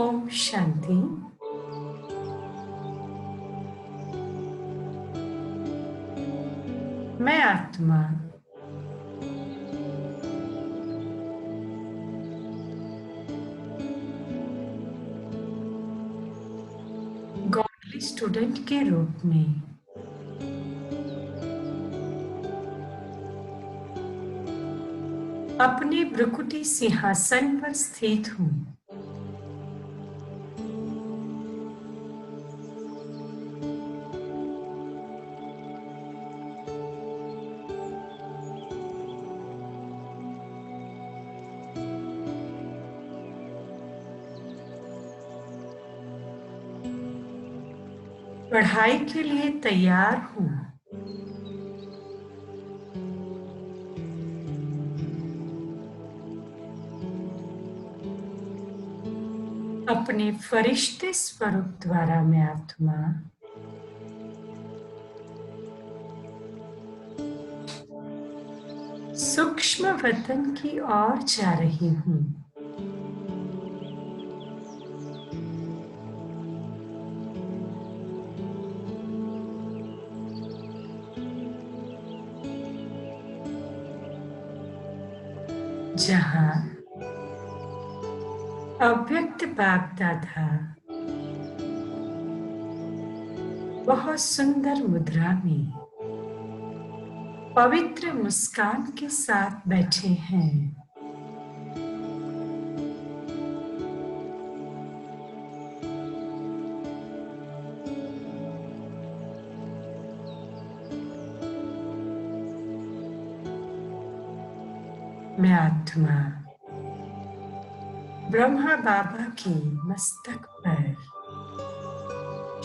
ओम शांति। मैं आत्मा godly student के रूप में अपने भ्रुकुटी सिंहासन पर स्थित हूँ। पढ़ाई के लिए तैयार हूँ। अपने फरिश्ते स्वरूप द्वारा मैं आत्मा सूक्ष्म वतन की ओर जा रही हूँ। जहाँ अव्यक्त बाप दादा बहुत सुंदर मुद्रा में पवित्र मुस्कान के साथ बैठे हैं। मैं आत्मा ब्रह्मा बाबा की मस्तक पर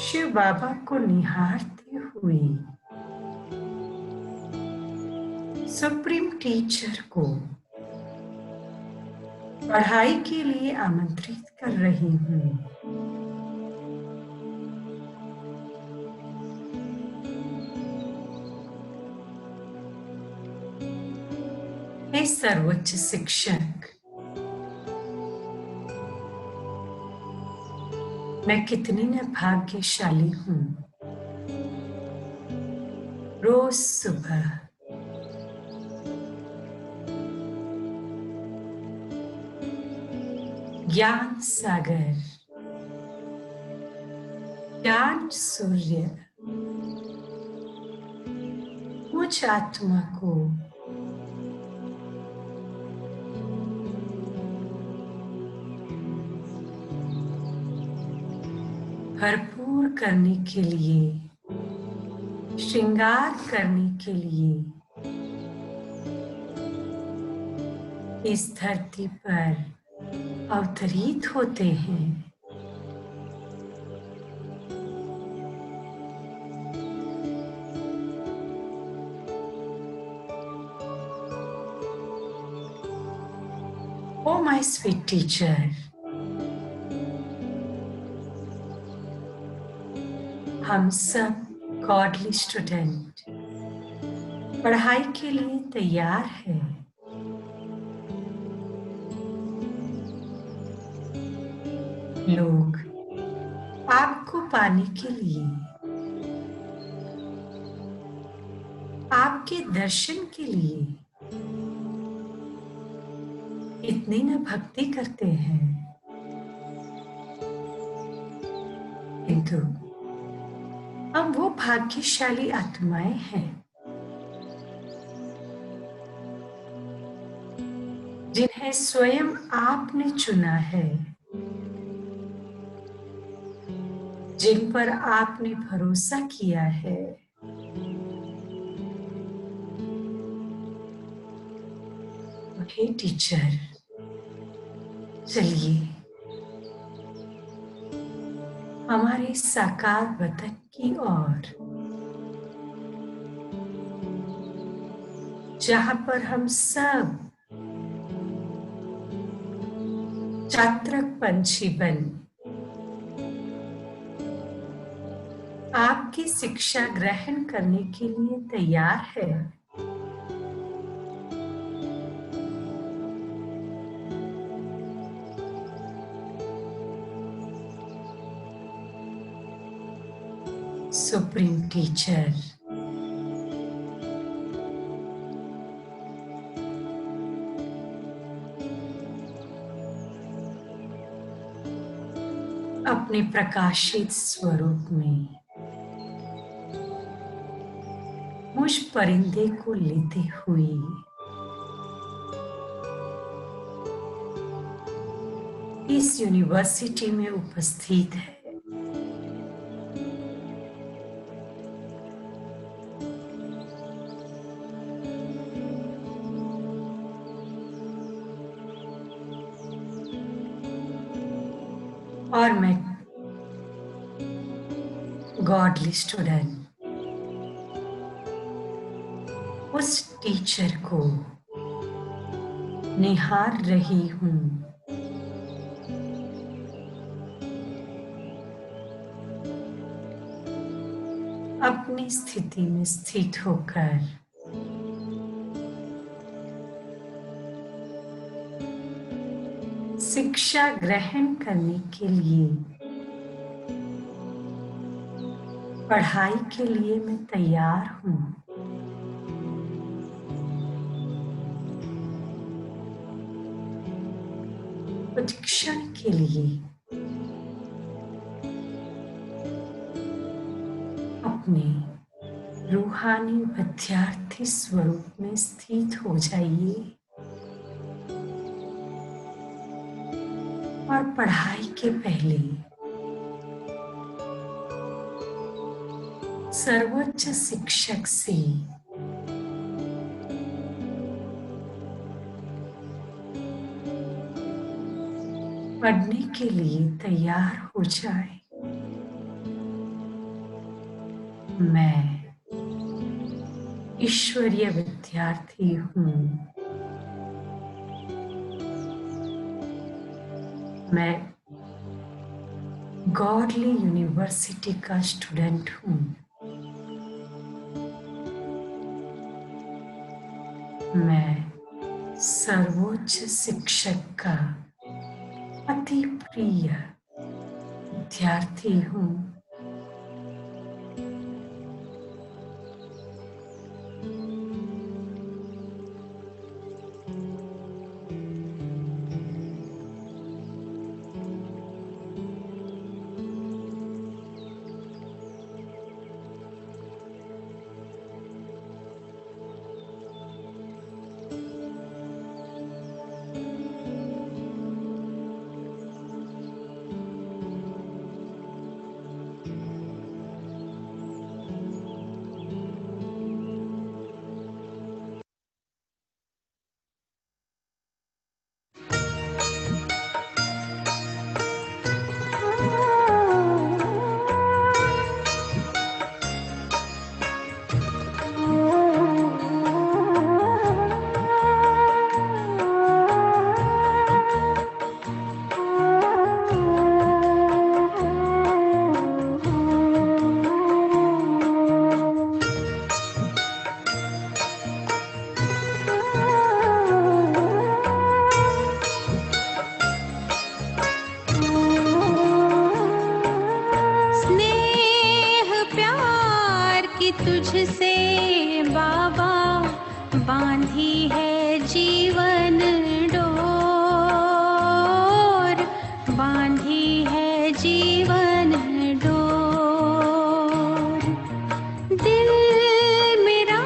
शिव बाबा को निहारते हुए सुप्रीम टीचर को पढ़ाई के लिए आमंत्रित कर रही हूँ। हे सर्वोच्च शिक्षक, मैं कितनी न भाग्यशाली हूँ। रोज सुबह ज्ञान सागर, ज्ञान सूर्य मुझ आत्मा को भरपूर करने के लिए, श्रृंगार करने के लिए इस धरती पर अवतरित होते हैं। ओ माय स्वीट टीचर, हम सब गॉडली स्टूडेंट पढ़ाई के लिए तैयार हैं। लोग आपको पाने के लिए, आपके दर्शन के लिए इतनी न भक्ति करते हैं, किंतु हम वो भाग्यशाली आत्माएं हैं जिन्हें स्वयं आपने चुना है, जिन पर आपने भरोसा किया है। हे टीचर, चलिए हमारे साकार वतन की ओर, जहां पर हम सब चातक पंछी बन आपकी शिक्षा ग्रहण करने के लिए तैयार है। सुप्रीम टीचर, अपने प्रकाशित स्वरूप में मुझ परिंदे को लेते हुए इस यूनिवर्सिटी में उपस्थित है। और मैं गॉडली स्टूडेंट उस टीचर को निहार रही हूं। अपनी स्थिति में स्थित होकर शिक्षा ग्रहण करने के लिए, पढ़ाई के लिए मैं तैयार हूं। कुछ क्षण के लिए अपने रूहानी विद्यार्थी स्वरूप में स्थित हो जाइए और पढ़ाई के पहले सर्वोच्च शिक्षक से पढ़ने के लिए तैयार हो जाए। मैं ईश्वरीय विद्यार्थी हूँ। मैं गॉडली यूनिवर्सिटी का स्टूडेंट हूँ। मैं सर्वोच्च शिक्षक का अति प्रिय विद्यार्थी हूँ। तुझसे बाबा बांधी है जीवन डोर, बांधी है जीवन डोर। दिल मेरा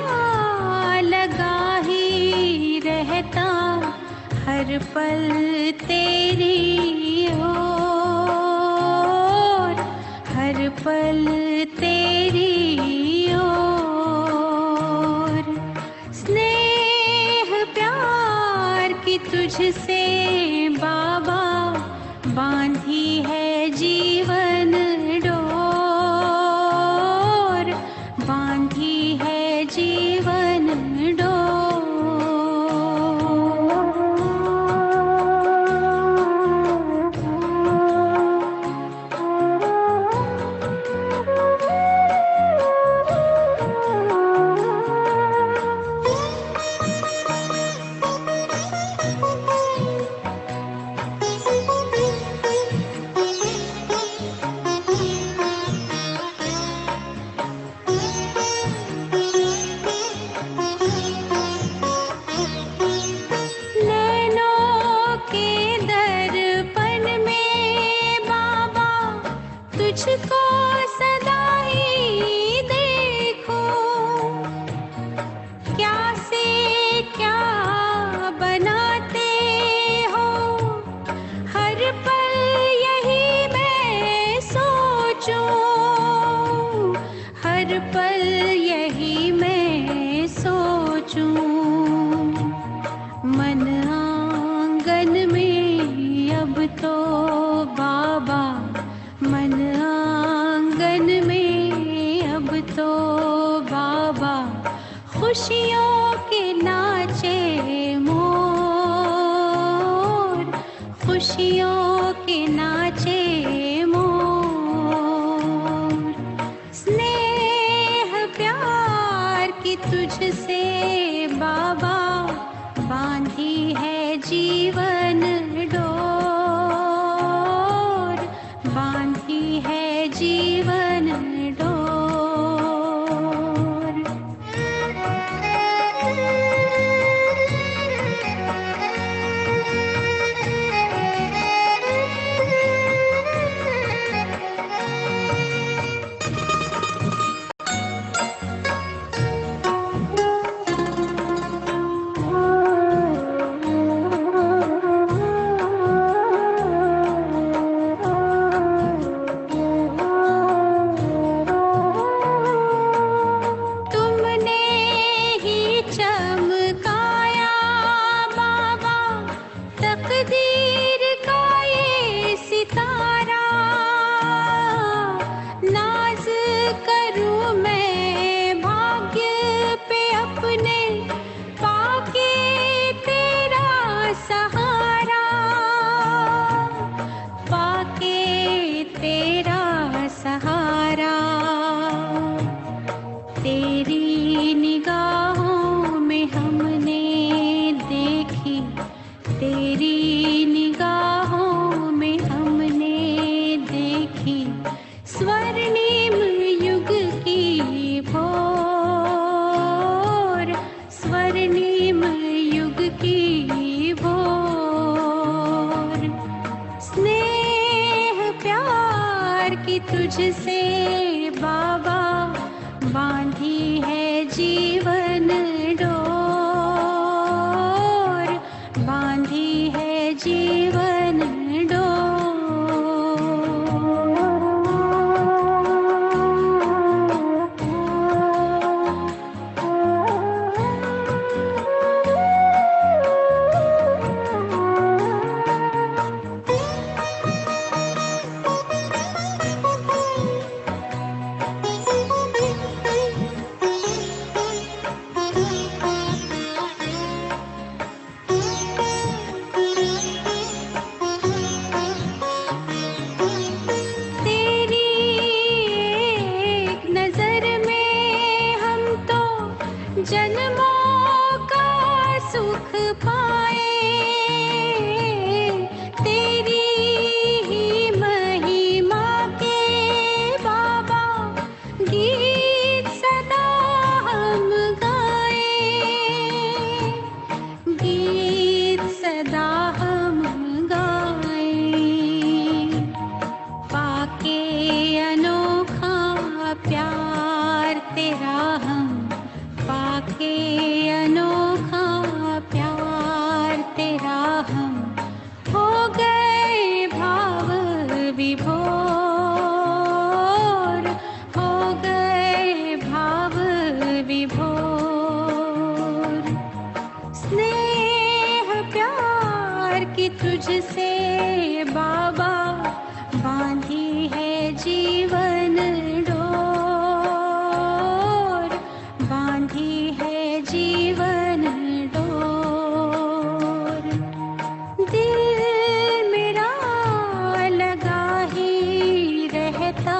लगा ही रहता हर पल तेरी ओर, हर पल तेरी तुझसे बाबा बांधी है जीवन डोर, बांधी है जीवन डोर। खुशियों के नाचे मोर, खुशियों के नाचे मोर। स्नेह प्यार की तुझसे बाबा बांधी है जीवन डोर, बांधी है जीवन डोर। तुमने ही चमकाया बाबा तकदीर का ये सितारा। नाज करूं मैं भाग्य पे अपने, पाके तेरा सहारा, पाके तेरा सहारा। तेरी निगाहों में हमने देखी, तेरी निगाहों में हमने देखी स्वर्णिम युग की भोर, स्वर्णिम युग की भोर। स्नेह प्यार की तुझसे बाबा बांधी है जीवन डोर, बांधी है जीवन तेरी एक नजर में हम तो जन्मों का सुख पाए। तेरी ही महिमा के बाबा गीत सदा हम गाए, गीत सदा हम गाए। पाके अनोखा प्यार तेरा हम, पाके अनोखा प्यार तेरा हम हो गए भाव विभोर, हो गए भाव विभोर। स्नेह प्यार की तुझसे बाबा बांधी है जीवन डोर, बांधी है जीवन डोर। दिल मेरा लगा ही रहता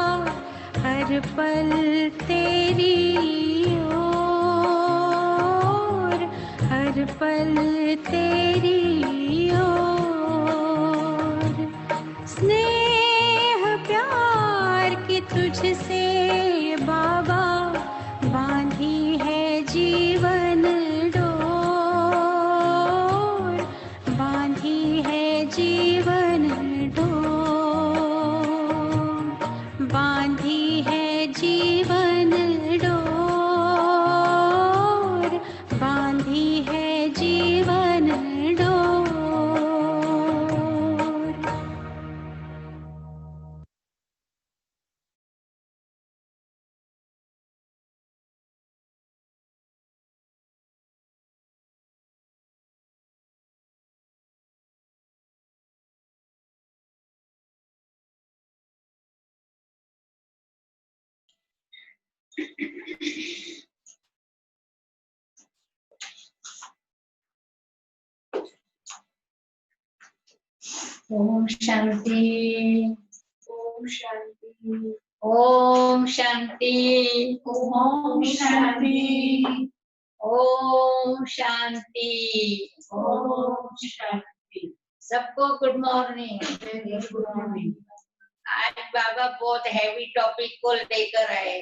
हर पल तेरी ओर, हर पल तेरी ओर। स्नेह प्यार की तुझसे बाबा बांधी है जीवन डोर, बांधी है जीवन डोर, बांधी है जीवन डोर, बांधी है जीवन डोर। ओम शांति। ओम शांति। ओम शांति। ओम शांति। ओम शांति। ओम शांति। सबको गुड मॉर्निंग। Good morning. आज बाबा बहुत हैवी टॉपिक को लेकर आए,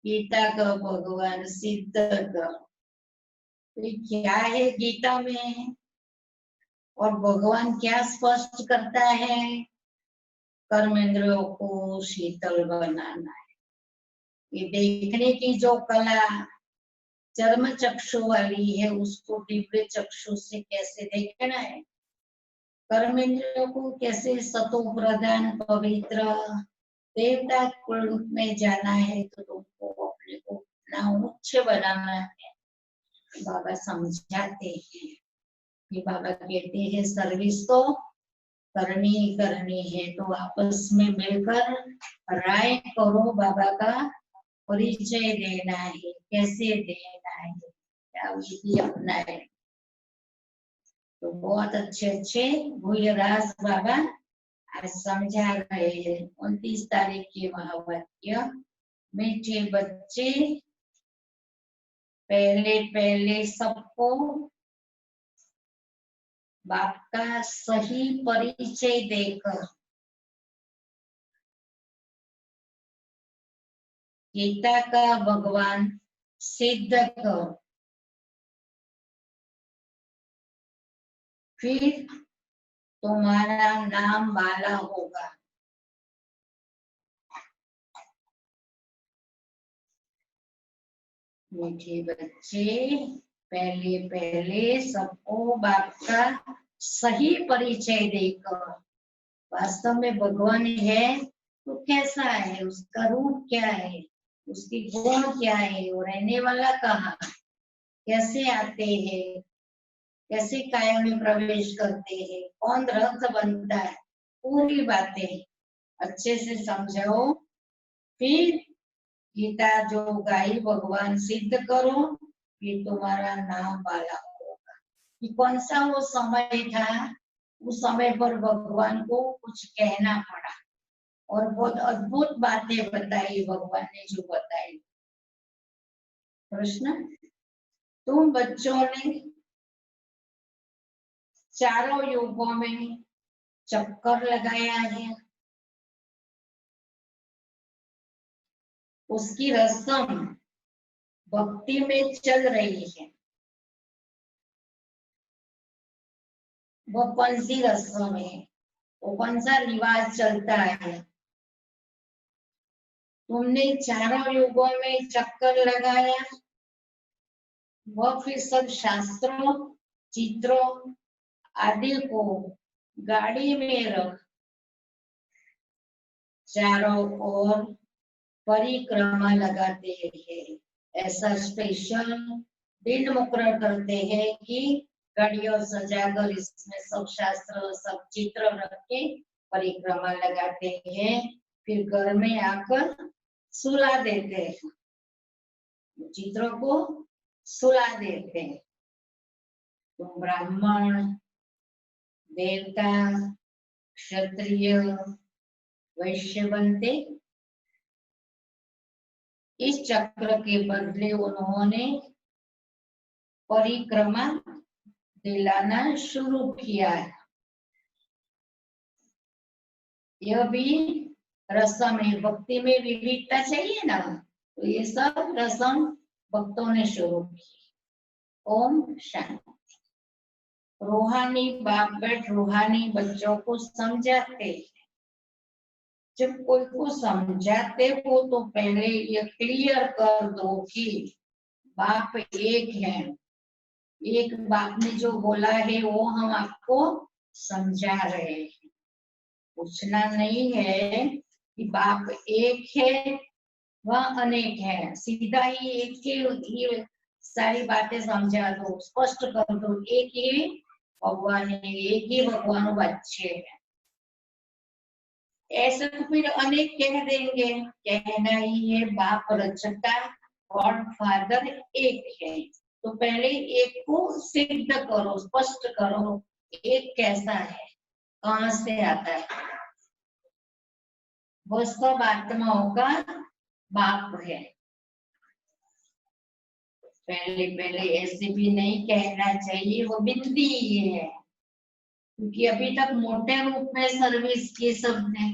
गीता का भगवान सिद्ध का। तो क्या है गीता में और भगवान क्या स्पष्ट करता है? कर्मेंद्रियों को शीतल बनाना है। ये देखने की जो कला चर्म चक्षु वाली है, उसको दिव्य चक्षु से कैसे देखना है? कर्मेंद्रियों को कैसे सतो प्रधान पवित्र देवता कुल में जाना है, तो तुमको अपने को इतना उच्च बनाना है। बाबा समझाते हैं कि बाबा कहते हैं सर्विस तो करनी है, तो आपस में मिलकर राय करो, बाबा का परिचय देना है, कैसे देना है, क्या विधि अपनाए। तो बहुत अच्छे भूयराज बाबा आज समझा रहे हैं। 29 तारीख के महावाक्य, मीठे बच्चे पहले सबको बाप का सही परिचय देकर गीता का भगवान सिद्ध कर, फिर तुम्हारा नाम वाला होगा। मीठे बच्चे पहले सबको बाप का सही परिचय देकर, वास्तव में भगवान है तो कैसा है, उसका रूप क्या है, उसकी गुण क्या है, वो रहने वाला कहाँ, कैसे आते हैं, कैसे काया में प्रवेश करते हैं, कौन रथ बनता है, पूरी बातें अच्छे से समझाओ। फिर गीता जो गाई भगवान सिद्ध करो, कि तुम्हारा नाम वाला होगा। कि कौन सा वो समय था, उस समय पर भगवान को कुछ कहना पड़ा और बहुत अद्भुत बातें बताई भगवान ने, जो बताई। प्रश्न, तुम बच्चों ने चारों युगों में चक्कर लगाया है, उसकी रस्म भक्ति में चल रही है। वो कौन सी रस्म है, वो कौन सा रिवाज चलता है? तुमने चारों युगों में चक्कर लगाया, वह फिर सब शास्त्रों, चित्रों आदि को गाड़ी में रख चारों ओर परिक्रमा लगाते हैं। ऐसा स्पेशल दिन मुकर्रर करते हैं कि गाड़ियों सजाकर इसमें सब शास्त्र, सब चित्र रख के परिक्रमा लगाते हैं, फिर घर में आकर सुला देते हैं, चित्रों को सुला देते हैं। तो ब्राह्मण, देवता, क्षत्रिय, वैश्य बनते। इस चक्र के बदले उन्होंने परिक्रमा दिलाना शुरू किया है। यह भी रस्म है, भक्ति में विविधता चाहिए ना, तो ये सब रस्म भक्तों ने शुरू की। ओम शांति। रूहानी बाप बेट रूहानी बच्चों को समझाते हैं। जब कोई को समझाते हो तो पहले ये क्लियर कर दो कि बाप एक है। एक बाप ने जो बोला है वो हम आपको समझा रहे हैं। पूछना नहीं है कि बाप एक है वह अनेक है, सीधा ही एक ही सारी बातें समझा दो, स्पष्ट कर दो, एक ही भगवान है, एक ही भगवान बच्चे है। ऐसे तो फिर अनेक कह देंगे, कहना ही है बाप रचता, गॉड फादर एक है। तो पहले एक को सिद्ध करो, स्पष्ट करो, एक कैसा है। कहाँ से आता है? वो सब आत्माओं का बाप है। पहले पहले ऐसे भी नहीं कहना चाहिए, वो बिंदी है, क्योंकि अभी तक मोटे रूप में सर्विस की सबने,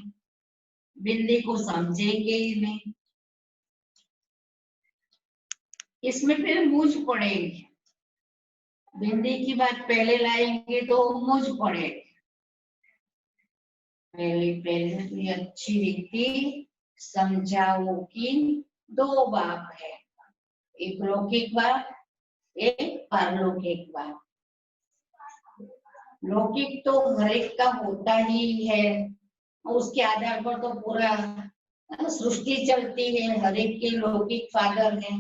बिंदी को समझेंगे ही नहीं। इसमें फिर मूझ पड़ेगी। बिंदी की बात पहले लाएंगे तो मूझ पड़ेगी। पहले पहले तो ये अच्छी रीति समझाओ कि दो बाप है, एक लौकिक बाप, एक पारलौकिक बाप। लौकिक तो हर एक का होता ही है, उसके आधार पर तो पूरा सृष्टि चलती है, हर एक के लौकिक फादर है।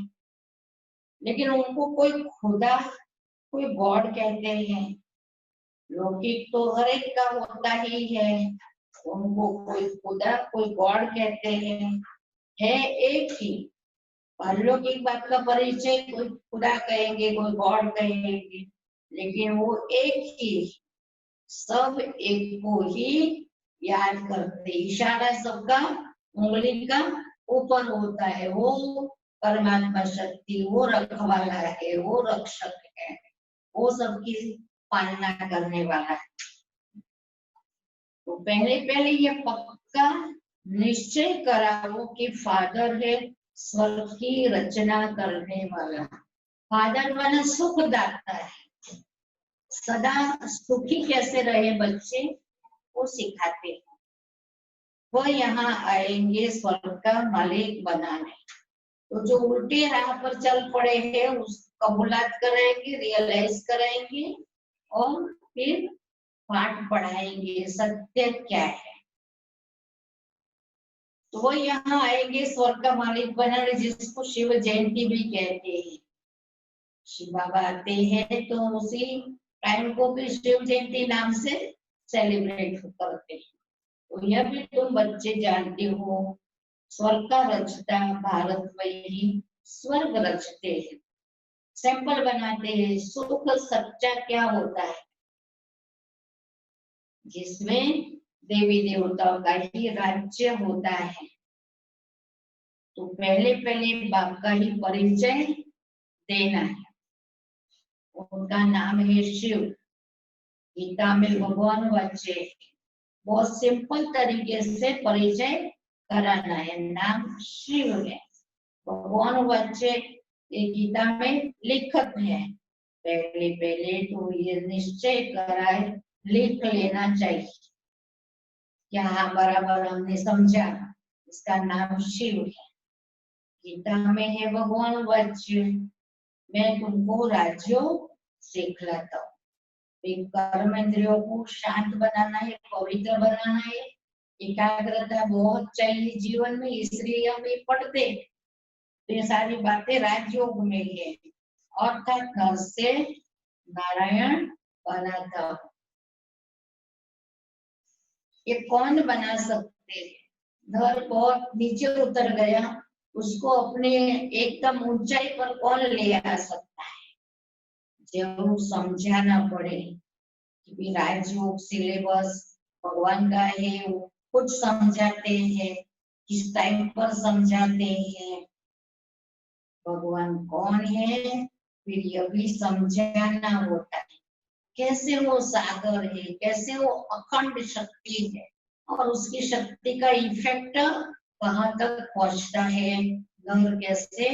लेकिन उनको कोई खुदा, कोई गॉड कहते हैं। लौकिक तो हर एक का होता ही है, उनको कोई खुदा, कोई गॉड कहते हैं। है एक ही। पारलौकिक बात का परिचय कोई खुदा कहेंगे, कोई गॉड कहेंगे, लेकिन वो एक ही, सब एक को ही याद करते। इशारा सबका उंगली का ऊपर होता है। वो परमात्मा शक्ति, वो रखवाला है, वो रक्षक है, वो सबकी पालना करने वाला है। तो पहले पहले ये पक्का निश्चय कराओ कि फादर है स्वर्ग की रचना करने वाला। फादर माना सुखदाता है। सदा सुखी कैसे रहे बच्चे, वो सिखाते हैं। वो यहाँ आएंगे स्वर्ग का मालिक बनाने। तो जो उल्टे राह पर चल पड़े हैं उस कबूलात करेंगे, रियलाइज करेंगे और फिर पाठ पढ़ाएंगे सत्य क्या है। तो वो यहाँ आएंगे स्वर्ग का मालिक बनाने, जिसको शिव जयंती भी कहते हैं। शिव बाबा आते हैं तो उसी टाइम को भी शिव जयंती नाम से सेलिब्रेट करते हैं। तो यह भी तुम बच्चे जानते हो, स्वर्ग का रचता भारत में ही स्वर्ग रचते हैं, सैंपल बनाते हैं। सुख सच्चा क्या होता है, जिसमें देवी देवताओं का ही राज्य होता है। तो पहले पहले बाप का ही परिचय देना है। उनका नाम है शिव। गीता में भगवान बच्चे बहुत सिंपल तरीके से परिचय कराना है, नाम शिव है। भगवान बच्चे ये गीता में लिखत है। पहले पहले तो ये निश्चय कराए, लिख लेना चाहिए। यहाँ बराबर हमने समझा, इसका नाम शिव है। गीता में है भगवान बच्चे, मैं तुमको राज्यों सिखलाता हूँ। कर्म इंद्रियों को शांत बनाना है, पवित्र बनाना है, एकाग्रता बहुत चाहिए जीवन में, इसलिए हम ये पढ़ते। ये सारी बातें राजयोग में है। अर्थात घर से नारायण बनाता हूँ। ये कौन बना सकते हैं? घर बहुत नीचे उतर गया, उसको अपने एकदम ऊंचाई पर कौन ले आ सकता है? जरूर समझाना पड़े कि राजयोग सिलेबस भगवान का है, वो कुछ समझाते हैं, किस टाइम पर समझाते हैं, भगवान कौन है, फिर यह भी समझाना होता है। कैसे वो सागर है, कैसे वो अखंड शक्ति है, और उसकी शक्ति का इफेक्ट कहाँ तक पहुंचता है, घर कैसे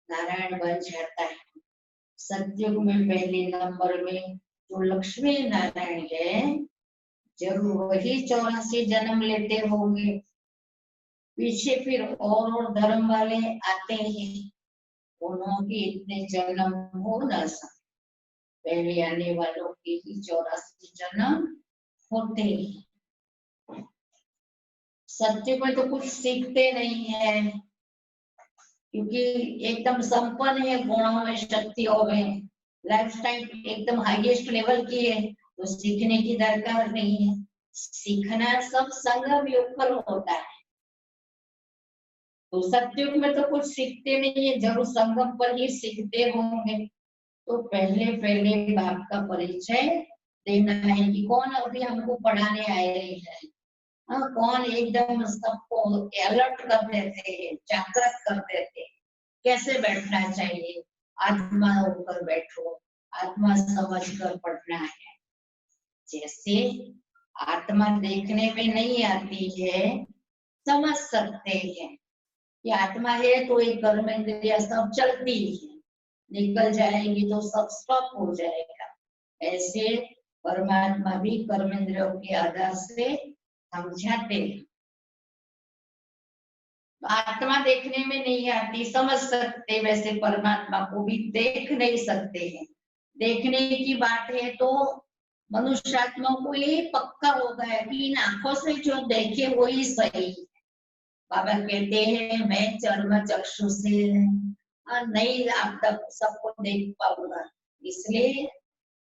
नारायण बन जाता है। सतयुग में पहले नंबर में जो लक्ष्मी नारायण है, जरूर वही 84 जन्म लेते होंगे। पीछे फिर और धर्म वाले आते हैं, उनके इतने जन्म हो न सकते। पहले आने वालों के ही 84 जन्म होते हैं। सत्य में तो कुछ सीखते नहीं है, क्योंकि एकदम संपन्न है गुणों में, शक्तियों में, लाइफ टाइम एकदम हाईएस्ट लेवल की है, तो सीखने की दरकार नहीं है। सीखना सब संगम योग पर होता है। तो सत्युग में तो कुछ सीखते नहीं है, जरूर संगम पर ही सीखते होंगे। तो पहले पहले बाप का परिचय देना है कि कौन अभी हमको पढ़ाने आए हैं, हाँ, कौन एकदम सबको अलर्ट कर देते हैं, जागृत कर देते हैं, कैसे बैठना चाहिए, आत्मा होकर बैठो, आत्मा समझ कर पढ़ना है। जैसे आत्मा देखने में नहीं आती है, समझ सकते हैं कि आत्मा है तो एक कर्म इंद्रिया सब चलती है, निकल जाएगी तो सब स्टॉप हो जाएगा। ऐसे परमात्मा भी कर्म इंद्रियों के आधार से समझाते हैं। आत्मा देखने में नहीं आती, समझ सकते, वैसे परमात्मा को भी देख नहीं सकते हैं। देखने की बात है तो मनुष्य आत्मा को ये पक्का होगा है कि इन आंखों से जो देखे वही सही है। बाबा कहते हैं मैं चर्म चक्षु से नहीं आप तक सबको देख पाऊंगा, इसलिए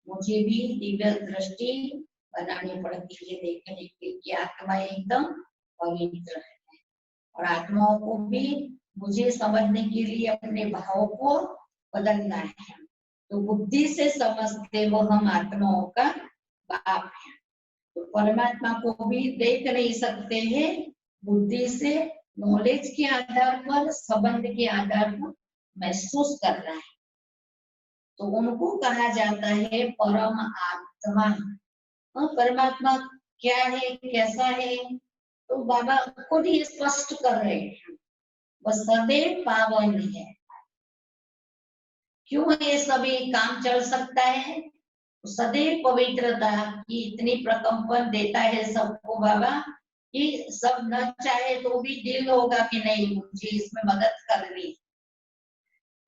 मुझे भी दिव्य दृष्टि बनानी पड़ती है देखने के कि आत्मा एकदम पवित्र है। और आत्माओं को भी मुझे समझने के लिए अपने भाव को बदलना है। तो बुद्धि से समझते वो हम आत्माओं का बाप है। तो परमात्मा को भी देख नहीं सकते हैं, बुद्धि से नॉलेज के आधार पर, संबंध के आधार पर महसूस कर रहा है। तो उनको कहा जाता है परम आत्मा। और परमात्मा क्या है, कैसा है, तो बाबा खुद ही स्पष्ट कर रहे हैं, वह सदैव पावन है। क्यों ये सभी काम चल सकता है, सदैव पवित्रता की इतनी प्रकंपन देता है सबको बाबा कि सब न चाहे तो भी दिल होगा कि नहीं मुझे इसमें मदद करनी।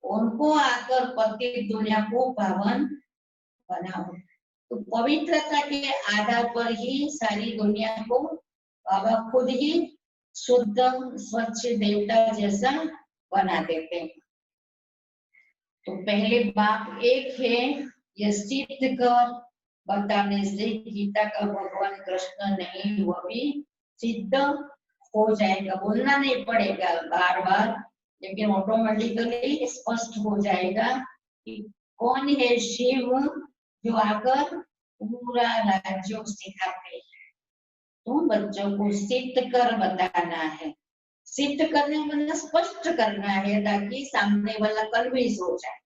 उनको आकर प्रत्येक दुनिया को पावन बनाओ। तो पवित्रता के आधार पर ही सारी दुनिया को बाबा खुद ही शुद्ध स्वच्छ देवता जैसा बना देते हैं। तो पहले बाप एक है, ये सिद्ध कर बताने से गीता का भगवान कृष्ण नहीं, वो भी सिद्ध हो जाएगा। बोलना नहीं पड़ेगा बार बार, लेकिन ऑटोमेटिकली स्पष्ट हो जाएगा कि कौन है शिव जो आकर पूरा राज्यों सिखाते हैं। तो बच्चों को सिद्ध कर बताना है। सिद्ध करने मतलब स्पष्ट करना है ताकि सामने वाला कन्विंस हो जाए।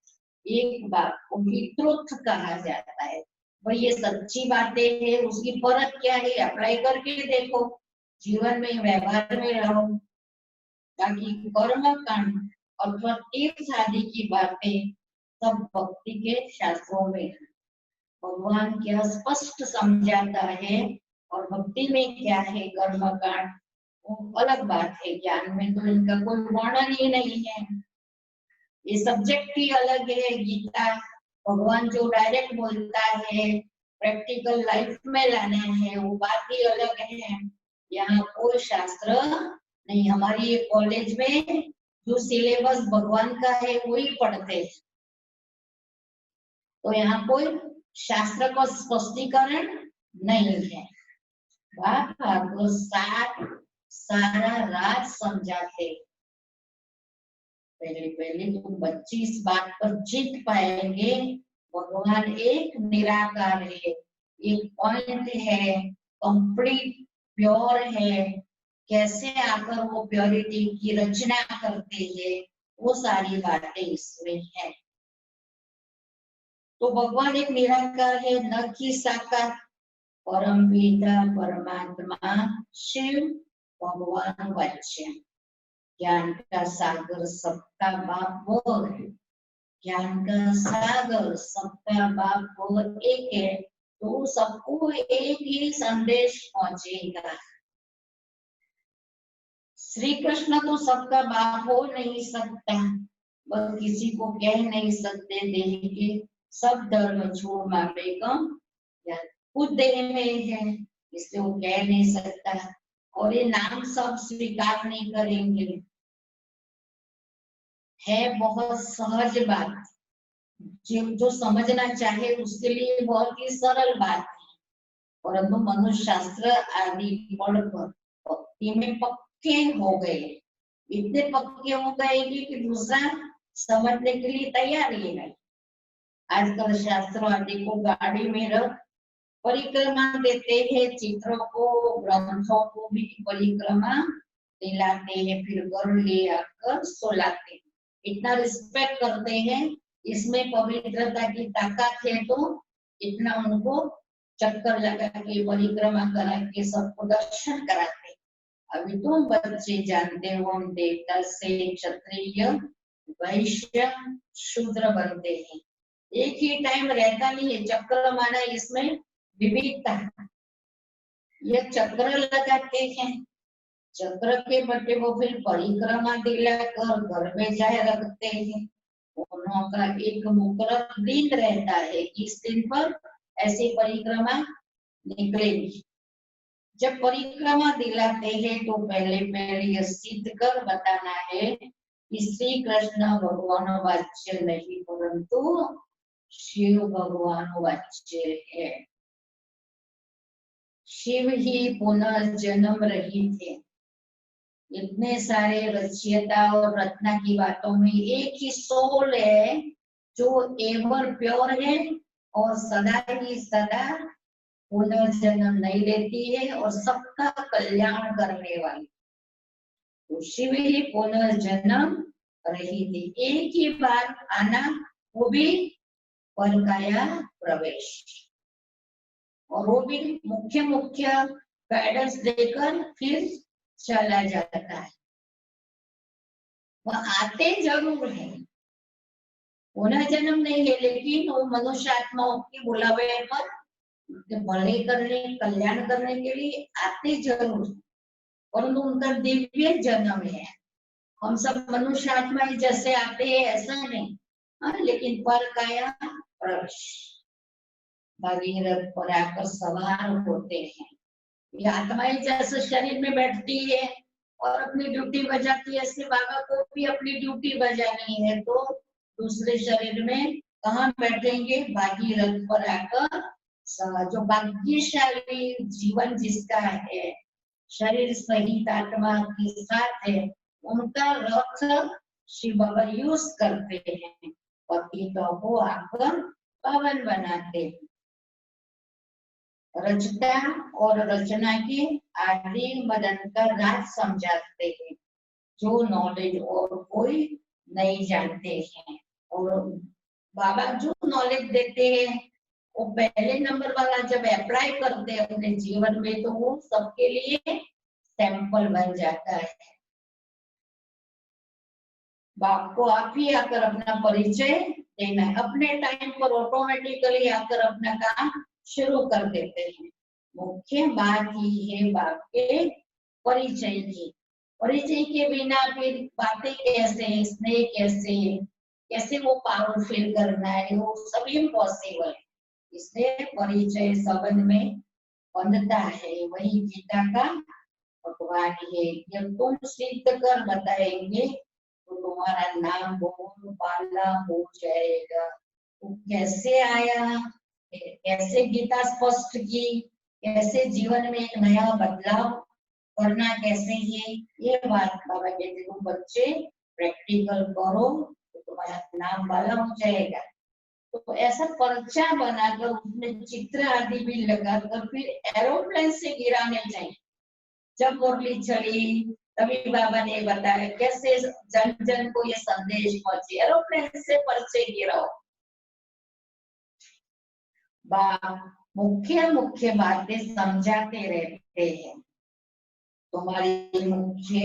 एक बात को ही ट्रुथ कहा जाता है, भाई ये सच्ची बातें हैं, उसकी परख क्या है अप्लाई करके देखो, जीवन में व्यवहार में रहो, ताकि कर्म कांड अथवा तीर्थ आदि की बातें सब भक्ति के शास्त्रों में भगवान क्या स्पष्ट समझाता है और भक्ति में क्या है कर्म कांड वो अलग बात है। ज्ञान में तो इनका कोई वर्णन ही नहीं है, ये सब्जेक्ट ही अलग है। गीता भगवान जो डायरेक्ट बोलता है, प्रैक्टिकल लाइफ में लाना है, वो बात ही अलग है। यहाँ कोई शास्त्र नहीं, हमारी ये कॉलेज में जो सिलेबस भगवान का है वही पढ़ते हैं, तो यहाँ कोई शास्त्र का स्पष्टीकरण नहीं है। बाबा को सारा राज समझाते। पहले पहले तुम बच्चे इस बात पर जीत पाएंगे, भगवान एक निराकार है, एक पॉइंट है, कंप्लीट प्योर है। कैसे आकर वो प्योरिटी की रचना करते हैं, वो सारी बातें इसमें है। तो भगवान एक निराकार है, न कि साकार। परम पिता परमात्मा शिव भगवान वच्य, ज्ञान का सागर सबका बाप वो है। ज्ञान का सागर सबका बाप वो एक है, तो सबको एक ही संदेश पहुंचेगा। श्री कृष्ण तो सबका बाप हो नहीं सकता, वह किसी को कह नहीं सकते देह के सब धर्म छोड़ मापे कम, या खुद देह में है इसलिए वो कह नहीं सकता, और ये नाम सब स्वीकार नहीं करेंगे। है बहुत सहज बात, जो समझना चाहे उसके लिए बहुत ही सरल बात है, परंतु मनुष्य शास्त्र आदि पढ़कर भक्ति में पक्के हो गए, इतने पक्के हो गए कि दूसरा समझने के लिए तैयार ही नहीं। आजकल शास्त्र आदि को गाड़ी में रख परिक्रमा देते हैं, चित्रों को, ग्रंथों को भी परिक्रमा दिलाते हैं, फिर घर ले आकर सोलाते हैं। इतना रिस्पेक्ट करते हैं, इसमें पवित्रता की ताकत है, तो इतना उनको चक्कर लगा के परिक्रमा करा के सबको दर्शन कराते। अभी तुम बच्चे जानते हो, हम देवता से क्षत्रिय वैश्य शूद्र बनते हैं, एक ही टाइम रहता नहीं है। चक्र माना इसमें विविधता। ये चक्र लगाते हैं, चक्र के बटे वो फिर परिक्रमा दिलाकर घर में जाए रखते हैं। उनका एक मुकर्रर दिन रहता है, इस दिन पर ऐसी परिक्रमा निकलेगी। जब परिक्रमा दिलाते हैं तो पहले यह सिद्ध कर बताना है कि श्री कृष्ण भगवान वाच्य नहीं, परंतु शिव भगवान वाच्य है। शिव ही पुनर्जन्म रहित है। इतने सारे रचयिता और रत्ना की बातों में एक ही सोल है जो एवर प्योर है और सदा ही सदा पुनर्जन्म नहीं लेती है और सबका कल्याण करने वाली। तो शिव ही पुनर्जन्म रही थी, एक ही बार आना, वो भी परकाया प्रवेश, और वो भी मुख्य मुख्य गाइडेंस देकर फिर चला जाता है। वह आते जरूर है, पुनर्जन्म नहीं है, लेकिन वो मनुष्य आत्माओं के बुलावे पर भले करने, कल्याण करने के लिए आते जरूर, परंतु उनका दिव्य जन्म है। हम सब मनुष्य आत्मा जैसे आते हैं ऐसा नहीं, लेकिन परकाया प्रवेश, भगीरथ पर आकर सवार होते हैं। ये आत्माएं जैसे शरीर में बैठती है और अपनी ड्यूटी बजाती है, ऐसे बाबा को भी अपनी ड्यूटी बजानी है, तो दूसरे शरीर में कहाँ बैठेंगे? भागीरथ पर आकर। जो भाग्यशाली जीवन जिसका है, शरीर सहित आत्मा के साथ है, उनका रथ शिव बाबा यूज करते हैं, पतितों को आकर पावन बनाते हैं। रचना और रचना की आदि मदन का राज समझाते हैं, जो नॉलेज और कोई नहीं जानते हैं। और बाबा जो नॉलेज देते हैं वो पहले नंबर वाला जब अप्लाई करते हैं अपने जीवन में, तो वो सबके लिए सैंपल बन जाता है। बाप को आप ही आकर अपना परिचय देना है, अपने टाइम पर ऑटोमेटिकली आकर अपना काम शुरू कर देते हैं। मुख्य बात ही है बाप के परिचय की। परिचय के बिना फिर बातें कैसे, स्नेह कैसे, कैसे वो पावरफुल करना है, वो सब इम्पॉसिबल है। इसलिए परिचय संबंध में बंधता है, वही गीता का भगवान है। जब तुम सिद्ध कर बताएंगे तो तुम्हारा नाम बोल बाला हो जाएगा। तो कैसे आया, कैसे गीता स्पष्ट की, कैसे जीवन में एक नया बदलाव करना कैसे है, ये बात बाबा कहते तुम बच्चे प्रैक्टिकल करो तो तुम्हारा नाम बाला हो जाएगा। तो ऐसा पर्चा बनाकर उसमें चित्र आदि भी लगाकर फिर एरोप्लेन से गिराने चाहिए। जब मुरली चली तभी बाबा ने बताया कैसे जन जन को ये संदेश पहुंचे, एरोप्लेन से पर्चे गिराओ। मुख्य मुख्य बातें समझाते रहते हैं। तुम्हारी मुख्य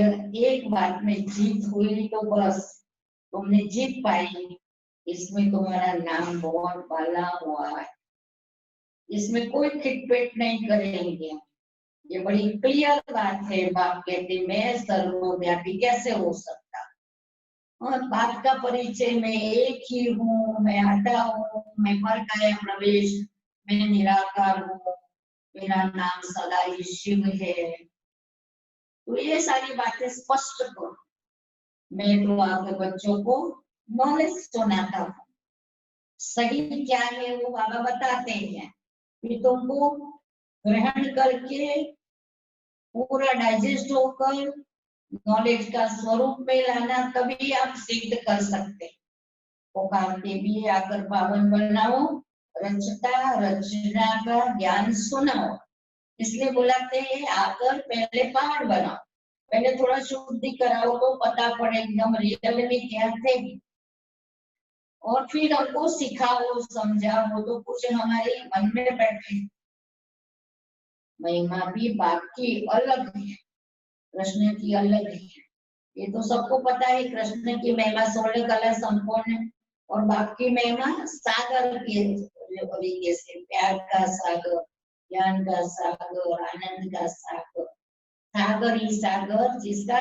एक बात में जीत हुई तो बस तुमने जीत पाई, इसमें तुम्हारा नाम बहुत बाला हुआ है, इसमें कोई खिटपिट नहीं करेंगे। ये बड़ी क्लियर बात है। बाप कहते मैं सर्वव्यापी कैसे हो सकता, और बाप का परिचय मैं एक ही हूँ, मैं आता हूँ, मैं परकाया प्रवेश, मैं निराकार हूँ, मेरा नाम सदा ही शिव है। तो ये सारी बातें स्पष्ट करो। मैं तो आपके बच्चों को नॉलेज सुनाता हूँ, सही क्या है वो बाबा बताते हैं, फिर तुमको ग्रहण करके पूरा डाइजेस्ट होकर नॉलेज का स्वरूप में लाना, तभी आप सिद्ध कर सकते। पुकारते भी आकर पावन बनाओ रचता रचना का ज्ञान सुनाओ, इसलिए बुलाते हैं आकर पहले पहाड़ बनाओ, पहले थोड़ा शुद्धि कराओ तो पता पड़े एकदम रियल में क्या थे, और फिर हमको सिखाओ समझाओ तो कुछ हमारे मन में बैठे। महिमा भी बाकी अलग है, कृष्ण की अलग है, ये तो सबको पता है। कृष्ण की महिमा 16 कला संपूर्ण है, और बाकी महिमा सागर के तरीके से, प्यार का सागर, ज्ञान का सागर, आनंद का सागर, सागर ही सागर जिसका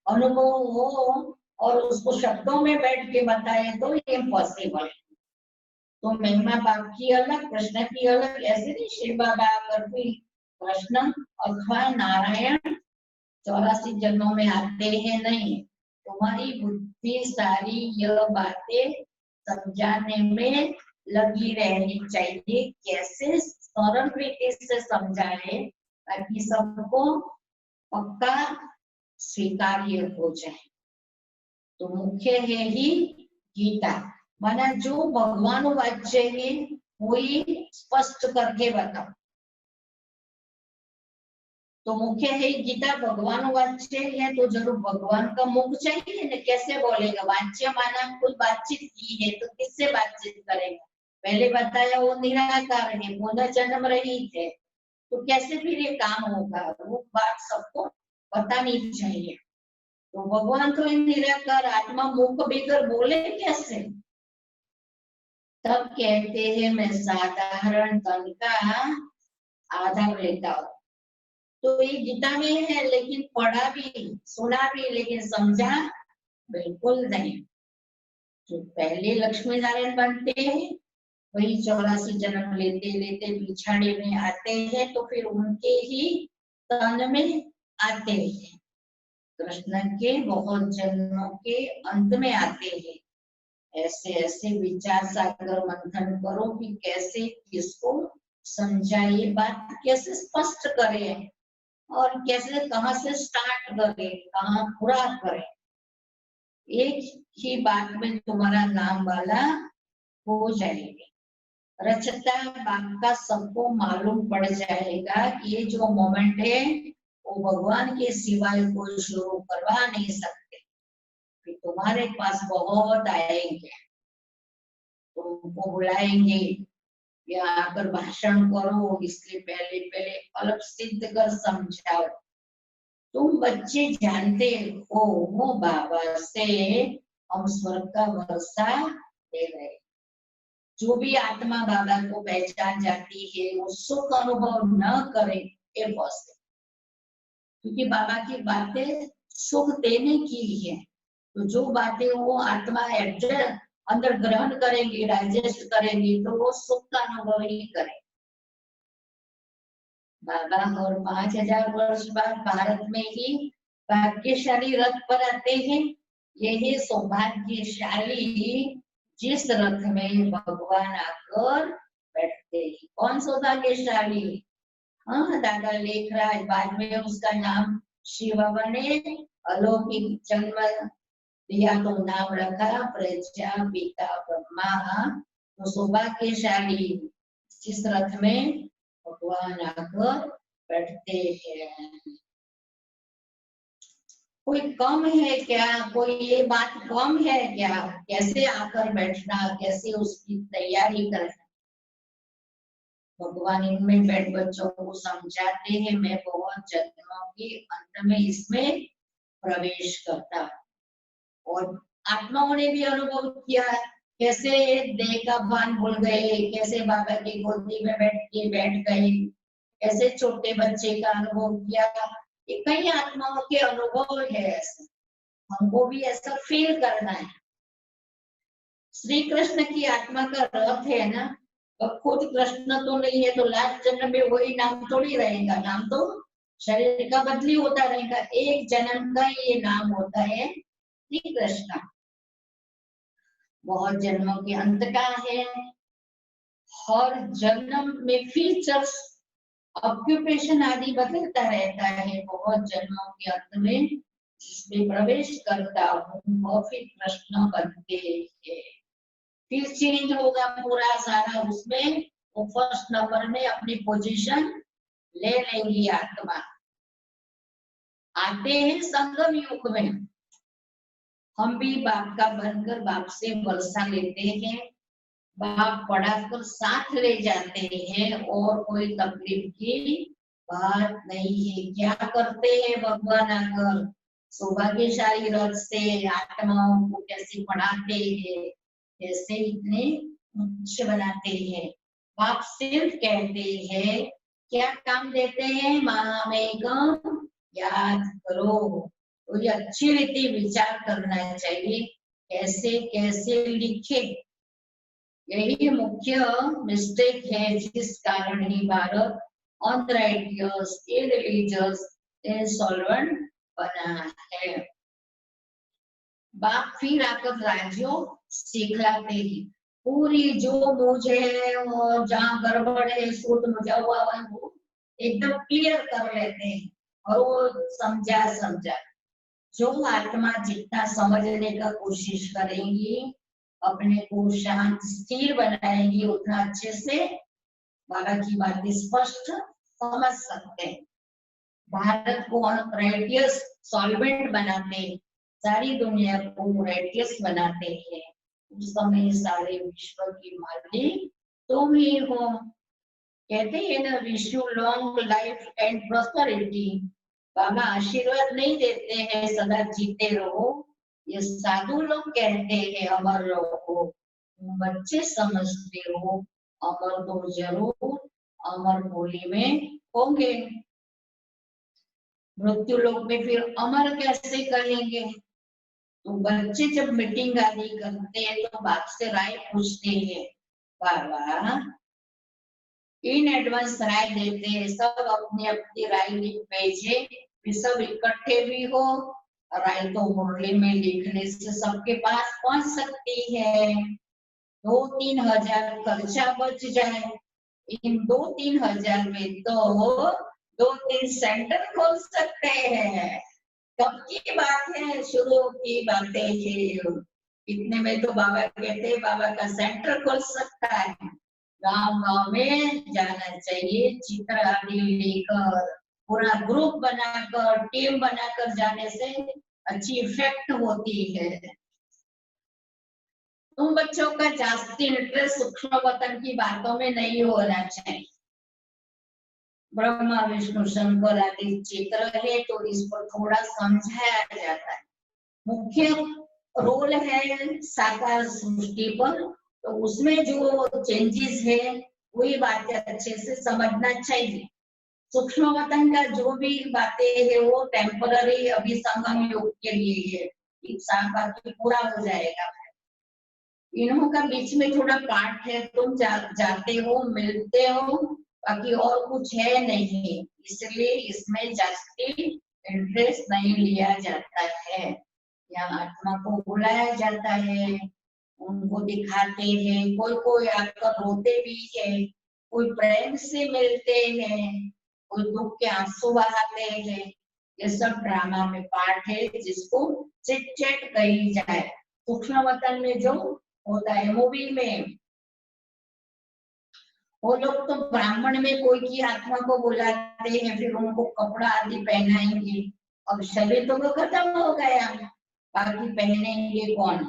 अनुभव हो और उसको शब्दों में बैठ के बताए तो ये पॉसिबल है। तो महिमा बाकी अलग, कृष्ण की अलग, ऐसे नहीं श्री बाबा आकर भी कृष्ण अथवा नारायण 84 जन्मों में आते हैं, नहीं। तुम्हारी बुद्धि सारी यह बातें समझाने में लगी रहनी चाहिए, कैसे सरल रीति से समझाए ताकि सबको पक्का स्वीकार्य हो जाए। तो मुख्य है ही गीता, माना जो भगवान वाच्य है वही स्पष्ट करके बताओ। तो मुख्य है गीता, भगवान वाच्य है तो जरूर भगवान का मुख चाहिए ना, कैसे बोलेगा? वाच्य माना कोई बातचीत की है तो किससे बातचीत करेगा? पहले बताया वो निराकार है, पुनः जन्म रहित है, तो कैसे फिर ये काम होगा? वो बात सबको बतानी चाहिए। तो भगवान तो निराकार आत्मा, मुख बेकर बोले कैसे? तब कहते हैं मैं साधारण तन का आधार लेता हूँ। तो ये गीता में है, लेकिन पढ़ा भी, सुना भी, लेकिन समझा बिल्कुल नहीं। जो पहले लक्ष्मी नारायण बनते हैं वही 84 जन्म लेते लेते बिछाड़े में आते हैं, तो फिर उनके ही तन में आते हैं, कृष्ण के बहुत जन्मों के अंत में आते हैं। ऐसे ऐसे विचार सागर मंथन करो कि कैसे किसको समझाइए, बात कैसे स्पष्ट करें और कैसे कहाँ से स्टार्ट करें, कहाँ पूरा करें। एक ही बात में तुम्हारा नाम वाला हो जाएगा। रचता बाप का सबको मालूम पड़ जाएगा कि ये जो मोमेंट है वो भगवान के सिवाय कोई शुरू करवा नहीं सकते। फिर तुम्हारे पास बहुत आएंगे, तुमको बुलाएंगे या आकर भाषण करो, इसलिए पहले पहले अलग सिद्ध कर समझाओ। तुम बच्चे जानते हो वो बाबा से हम स्वर्ग का वर्षा दे रहे। जो भी आत्मा बाबा को पहचान जाती है वो सुख अनुभव न करे ये पॉसिबल, क्योंकि बाबा की बातें सुख देने की है। तो जो बातें वो आत्मा एडजस्ट अंदर ग्रहण करेंगी, डाइजेस्ट करेंगी, तो वो सुख का अनुभव ही करेंगे। बाबा और 5000 वर्ष बाद भारत में ही भाग्यशाली रथ पर आते हैं। यही सौभाग्यशाली जिस रथ में भगवान आकर बैठते हैं। कौन सौभाग्यशाली? हाँ, दादा लेखराज, बाद में उसका नाम शिव बाबा ने अलौकिक जन्म दिया तो नाम रखा प्रजापिता ब्रह्मा। तो सौभाग्यशाली जिस रथ में भगवान आकर बैठते हैं। कोई कम है क्या? कोई ये बात कम है क्या? कैसे आकर बैठना, कैसे उसकी तैयारी करना? भगवान इनमें बैठ बच्चों को समझाते हैं। मैं बहुत जन्मों के अंत में इसमें प्रवेश करता, और आत्माओं ने भी अनुभव किया कैसे देह का भान भूल गए, कैसे बाबा की गोदी में बैठ गए, ऐसे छोटे बच्चे का अनुभव किया। ये कई आत्माओं के अनुभव है, ऐसा हमको भी ऐसा फील करना है। श्री कृष्ण की आत्मा का रथ है ना, अब खुद कृष्ण तो नहीं है, तो लास्ट जन्म में वही नाम थोड़ी रहेगा, नाम तो शरीर का बदली होता रहेगा। एक जन्म का ये नाम होता है श्री कृष्ण, बहुत जन्मों के अंत का है। हर जन्म में फीचर्स, ऑक्यूपेशन आदि बदलता रहता है। बहुत जन्मों के अंत में जिसमें प्रवेश करता हूँ वो फिर कृष्ण बनते हैं। फिर चेंज होगा पूरा सारा, उसमें वो फर्स्ट नंबर में अपनी पोजीशन ले लेंगी आत्मा। आते हैं संगम युग में, हम भी बाप का बनकर बाप से वर्षा लेते हैं, बाप पढ़ाकर साथ ले जाते हैं, और कोई तकलीफ की बात नहीं है। क्या करते हैं भगवान आकर, सौभाग्यशाली रथ से आत्माओं को कैसे पढ़ाते हैं, कैसे इतने उच्च बनाते हैं। बाप सिर्फ कहते हैं, क्या काम देते हैं, महामेघम याद करो। तो ये अच्छी रीति विचार करना चाहिए, कैसे कैसे लिखे। यही मुख्य मिस्टेक है, जिस कारण ही भारत अनराइटियस, इरिलीजियस, इंसॉल्वेंट बना है। बाप फिर आकर राज्यों सिखलाते ही, पूरी जो मुझे और जहाँ गड़बड़ है, सूत मुझा हुआ है, वो एकदम क्लियर कर लेते हैं, और वो समझा जो आत्मा जितना समझने का कोशिश करेंगी, अपने को शांत स्थिर बनाएंगी, उतना अच्छे से बाबा की बातें स्पष्ट समझ सकते हैं। भारत को राइटियस सॉल्वेंट बनाते, सारी दुनिया को राइटियस बनाते हैं। उस समय सारे विश्व की मालिक तुम ही हो। कहते हैं ना, wish you long life and prosperity. बाबा आशीर्वाद नहीं देते हैं सदा जीते रहो, ये साधु लोग कहते हैं अमर रहो। बच्चे समझते हो, अमर तो जरूर अमर बोली में होंगे, मृत्यु लोक में फिर अमर कैसे कहेंगे। तो बच्चे जब मीटिंग आदि करते हैं तो बाप से राय पूछते हैं, बाबा इन एडवांस राय देते हैं, सब अपनी अपनी राय लिख भेजे, फिर सब इकट्ठे भी हो। राय तो मुरली में लिखने से सबके पास पहुंच सकती है, 2-3 हजार खर्चा बच जाए। इन 2-3 हजार में तो 2-3 सेंटर खोल सकते हैं। कब की बात है, शुरू की बातें हैं। इतने में तो बाबा कहते हैं, बाबा का सेंटर खोल सकता है। गांव गांव में जाना चाहिए, चित्र आदि लेकर, पूरा ग्रुप बनाकर, टीम बनाकर जाने से अच्छी इफेक्ट होती है। तुम बच्चों का जास्ती इंटरेस्ट सूक्ष्म वतन की बातों में नहीं होना चाहिए। ब्रह्मा विष्णु शंकर आदि चित्र है तो इस पर थोड़ा समझाया जाता है। मुख्य रोल है साकार सृष्टि पर, तो उसमें जो चेंजेस है वही बातें अच्छे से समझना चाहिए। सूक्ष्म वतन का जो भी बातें है वो टेम्पररी अभी संगम युग के लिए है, एक साल बाद पूरा हो जाएगा। इन्हों का बीच में थोड़ा पार्ट है, तुम जाते हो, मिलते हो, बाकी और कुछ है नहीं, इसलिए इसमें जास्ती इंटरेस्ट नहीं लिया जाता है। यहाँ आत्मा को बुलाया जाता है, उनको दिखाते हैं, कोई कोई आकर रोते भी है, कोई प्रेम से मिलते हैं, कोई दुख के आंसू बहाते हैं। ये सब ड्रामा में पार्ट है, जिसको चिट चैट कही जाए। सूक्ष्म वतन में जो होता है मूवी में, वो लोग तो ब्राह्मण में कोई की आत्मा को बुलाते हैं, फिर उनको कपड़ा आदि पहनाएंगे। अब शरीर तो वो खत्म हो गया, बाकी पहनेंगे कौन?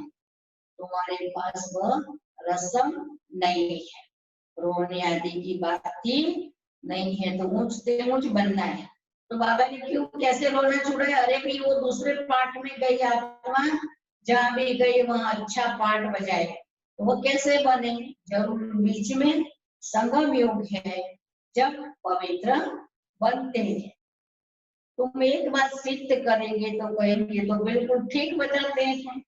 तुम्हारे पास वह रस्म नहीं है, रोने आदि की बात ही नहीं है, तो ऊंच से ऊंच बनना है। तो बाबा ने क्यों कैसे रोना छोड़ा? अरे भाई वो दूसरे पार्ट में गई आत्मा, जहाँ भी गई वहां अच्छा पार्ट बजाए, तो वो कैसे बने? जरूर बीच में संगम युग है जब पवित्र बनते हैं। तुम एक बात सिद्ध करेंगे तो कहेंगे तो बिल्कुल ठीक बताते हैं,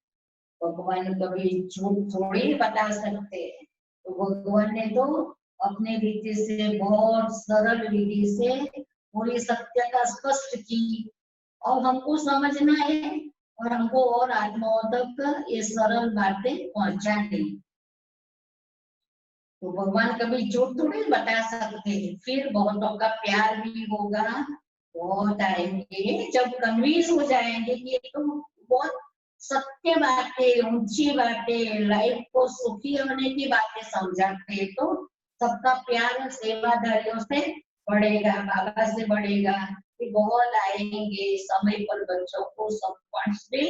भगवान कभी झूठ थोड़ी बता सकते हैं। तो भगवान ने तो अपने रीति से, बहुत सरल रीति से पूरी सत्यता स्पष्ट की, और हमको समझना है और हमको और आत्माओं तक ये सरल बातें पहुंचानी। तो भगवान कभी झूठ थोड़ी बता सकते हैं। फिर बहुतों का प्यार भी होगा, बहुत आएंगे जब कन्विंस हो जाएंगे कि ये तो बहुत सत्य बातें, ऊंची बातें, लाइफ को सुखी होने की बातें समझाते तो सबका प्यार और सेवादारियों से बढ़ेगा, बाबा से बढ़ेगा। कि बहुत आएंगे समय पर बच्चों को सब भी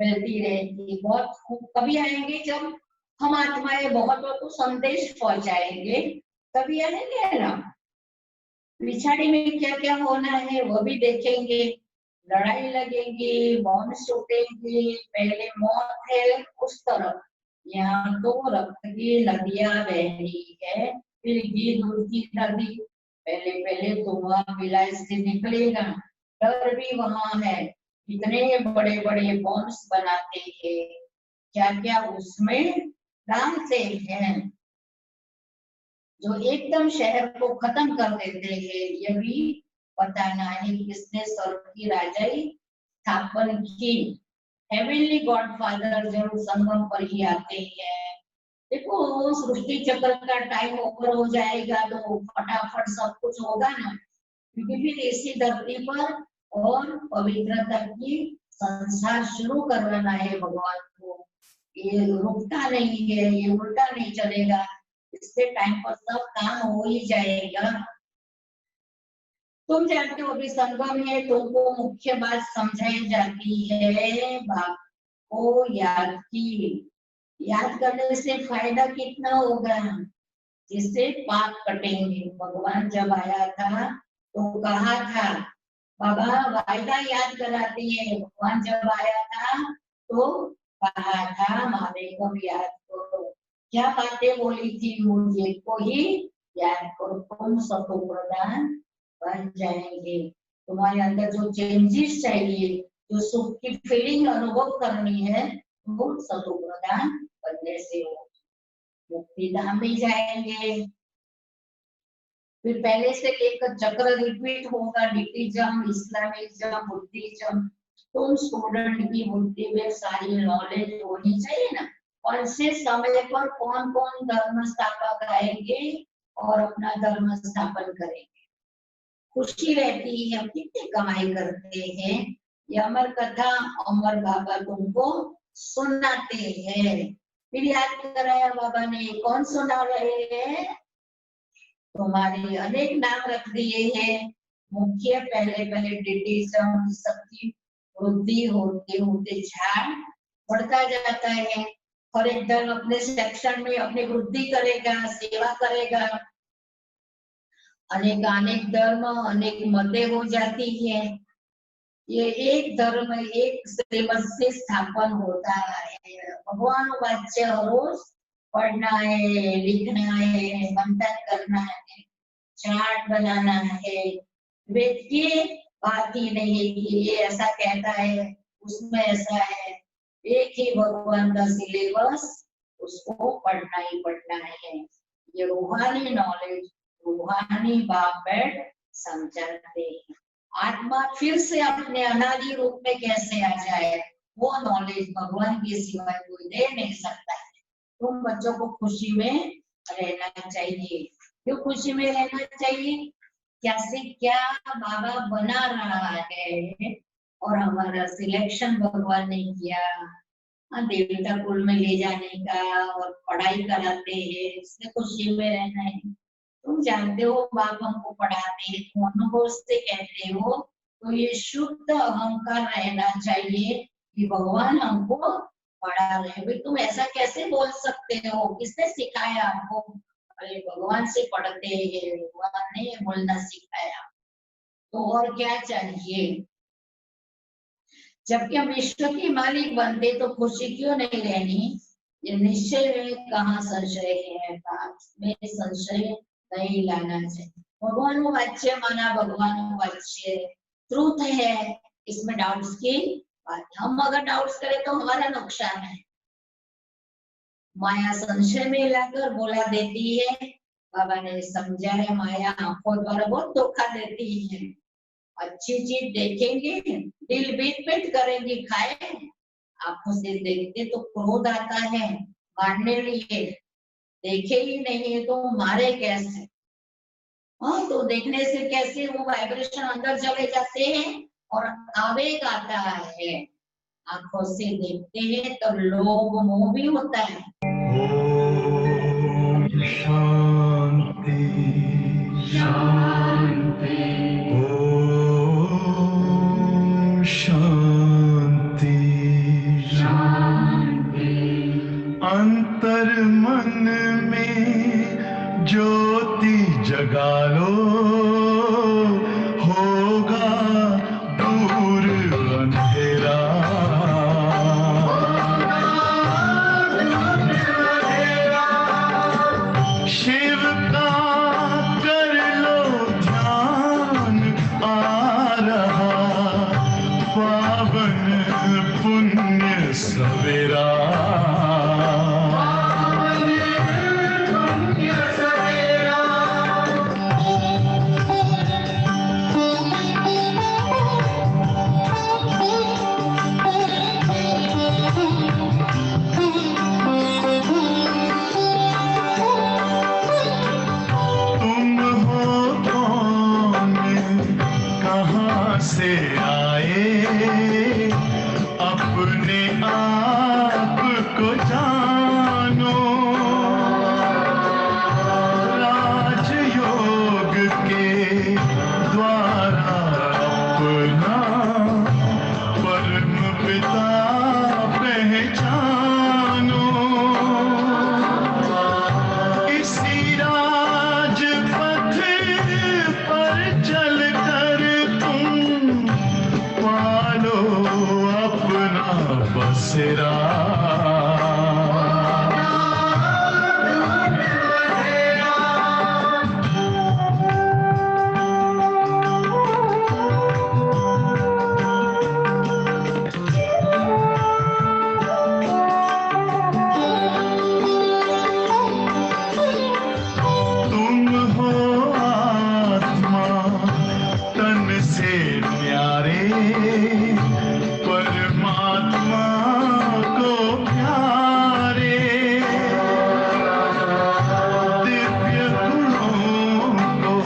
मिलती रहेगी। बहुत कभी आएंगे जब हम आत्माएं बहुतों को संदेश पहुंचाएंगे, तभी आएंगे ना। पिछाड़ी में क्या क्या होना है वो भी देखेंगे। लड़ाई लगेगी, बॉम्ब छूटेंगे, पहले मौत है उस तरफ, यहाँ तो रक्त की नदियां बह रही है, फिर घी दूध की नदी, पहले पहले धुआं मिला इससे निकलेगा। डर भी वहां है, इतने बड़े बड़े बॉम्ब्स बनाते हैं, क्या क्या उसमें डालते हैं जो एकदम शहर को खत्म कर देते हैं। ये भी पता नहीं किसने स्वर्ग की राजाई स्थापन की। हेवनली गॉडफादर जरूर संगम पर ही आते हैं। देखो सृष्टि चक्र का टाइम ओवर हो जाएगा तो फटाफट सब कुछ होगा ना, क्योंकि फिर इसी धरती पर और पवित्रता की संसार शुरू करवाना है भगवान को। ये रुकता नहीं है, ये उल्टा नहीं चलेगा, इससे टाइम पर सब काम हो ही जाएगा। तुम जानते हो अभी संगम है, तुमको मुख्य बात समझाई जाती है बाप को याद की। याद करने से फायदा कितना होगा, जिससे पाप कटेंगे। भगवान जब आया था तो कहा था, बाबा वायदा याद कराते हैं। भगवान जब आया था तो कहा था मामे को भी याद करो। क्या बातें बोली थी, मुझे को ही याद करो, तुम सतो प्रदान बन जाएंगे। तुम्हारे अंदर जो चेंजेस चाहिए, जो सुख की फीलिंग अनुभव करनी है, वो सतो प्रदान बनने से हो। मुक्ति धाम में जाएंगे। फिर पहले से लेकर चक्र रिपीट होगा, डिटिज्म, इस्लामिज्म, बुद्धिज्म। तुम स्टूडेंट की बुद्धि में सारी नॉलेज होनी चाहिए ना, और से समय पर कौन कौन धर्म स्थापक आएंगे और अपना धर्म स्थापन करेंगे। खुशी रहती है, हम कितनी कमाई करते हैं। ये अमर कथा अमर बाबा तुमको सुनाते हैं। फिर याद कराया बाबा ने, कौन सुना रहे हैं, तुम्हारे अनेक नाम रख दिए हैं। मुख्य पहले पहले डिटिज्म, सबकी वृद्धि होते होते झाड़ बढ़ता जाता है। हर एक धर्म अपने सेक्शन में अपनी वृद्धि करेगा, सेवा करेगा। अनेक धर्म अनेक मतें हो जाती है। ये एक धर्म एक श्रीमत से स्थापन होता है। भगवान वाच्य रोज पढ़ना है, लिखना है, मंथन करना है, चार्ट बनाना है। वेद की बात ही नहीं है कि ये ऐसा कहता है, उसमें ऐसा है। एक ही भगवान का सिलेबस, उसको पढ़ना ही पढ़ना है। ये रूहानी नॉलेज रूहानी बाप बैठ समझाते हैं। आत्मा फिर से अपने अनादि रूप में कैसे आ जाए, वो नॉलेज भगवान के सिवाय कोई दे नहीं सकता है। तुम बच्चों को खुशी में रहना चाहिए। क्यों खुशी में रहना चाहिए, कैसे क्या बाबा बना रहा है और हमारा सिलेक्शन भगवान ने किया। देवता कुल में ले जाने का और पढ़ाई कराते हैं, इससे खुशी में रहना है। तुम जानते हो बाप हमको पढ़ाते हैं, तुम अनुभव से कहते हो, तो ये शुद्ध अहंकार रहना चाहिए कि भगवान हमको पढ़ा रहे। भाई तुम ऐसा कैसे बोल सकते हो, किसने सिखाया आपको? अरे भगवान से पढ़ते हैं, भगवान ने बोलना सिखाया, तो और क्या चाहिए। जबकि हम विश्व के मालिक बनते तो खुशी क्यों नहीं रहनी। ये निश्चय में कहाँ संशय है, बात में संशय नहीं लाना चाहिए। भगवान वाच्य माना भगवान वाच्य ट्रूथ है, इसमें डाउट्स की बात। हम अगर डाउट्स करें तो हमारा नुकसान है। माया संशय में लाकर बोला देती है। बाबा ने समझा है, माया आंखों द्वारा बहुत धोखा देती है। अच्छी चीज देखेंगे, दिल बीट बीट करेंगे, खाए, आंखों से देखते तो क्रोध आता है मारने लिए, देखे ही नहीं तो मारे कैसे। हाँ, तो देखने से कैसे वो वाइब्रेशन अंदर चले जाते हैं और आवेग आता है। आंखों से देखते हैं तब लोभ मोह भी होता है। ओम शांति शांति। ओम शांति शांति। अंतर मन में ज्योति जगा लो, होगा दूर अंधेरा। शिव का कर लो ध्यान, आ रहा पावन पुण्य सवेरा। तुम हो कौन, कहाँ से आए, अपने आप को जानो। राजयोग के द्वारा अपना परम पिता पहचानो। इसी राजपथ पर चलकर तुम पालो अपना बसेरा। तुम हो आत्मा तन से प्यारे, परमात्मा को प्यारे। दिव्य गुणों को